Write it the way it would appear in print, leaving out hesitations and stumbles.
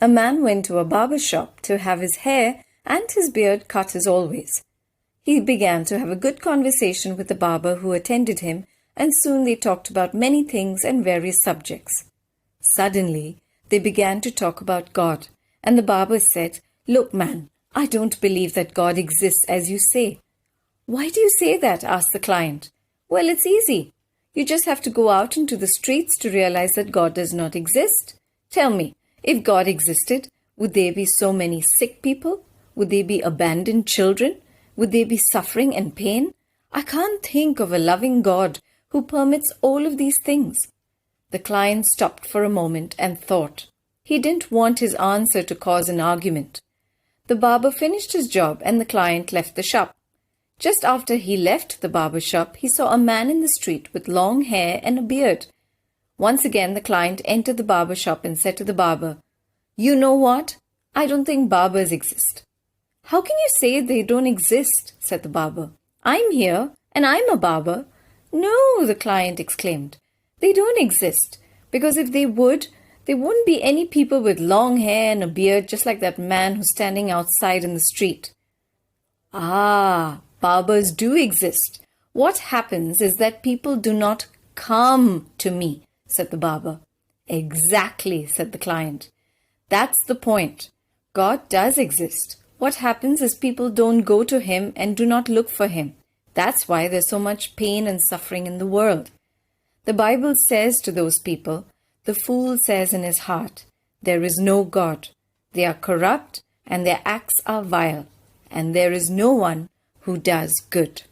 A man went to a barber shop to have his hair and his beard cut as always. He began to have a good conversation with the barber who attended him, and soon they talked about many things and various subjects. Suddenly, they began to talk about God, and the barber said, "Look, man, I don't believe that God exists as you say." "Why do you say that?" asked the client. "Well, it's easy. You just have to go out into the streets to realize that God does not exist. Tell me, if God existed, would there be so many sick people? Would there be abandoned children? Would there be suffering and pain? I can't think of a loving God who permits all of these things." The client stopped for a moment and thought. He didn't want his answer to cause an argument. The barber finished his job and the client left the shop. Just after he left the barber shop, he saw a man in the street with long hair and a beard. Once again, the client entered the barber shop and said to the barber, "You know what? I don't think barbers exist." "How can you say they don't exist?" said the barber. "I'm here, and I'm a barber." "No," the client exclaimed. "They don't exist, because if they would, there wouldn't be any people with long hair and a beard just like that man who's standing outside in the street." "Ah, barbers do exist. What happens is that people do not come to me," said the barber. "Exactly," said the client. "That's the point. God does exist. What happens is people don't go to him and do not look for him. That's why there's so much pain and suffering in the world. The Bible says to those people, the fool says in his heart, 'There is no God. They are corrupt and their acts are vile, and there is no one who does good.'"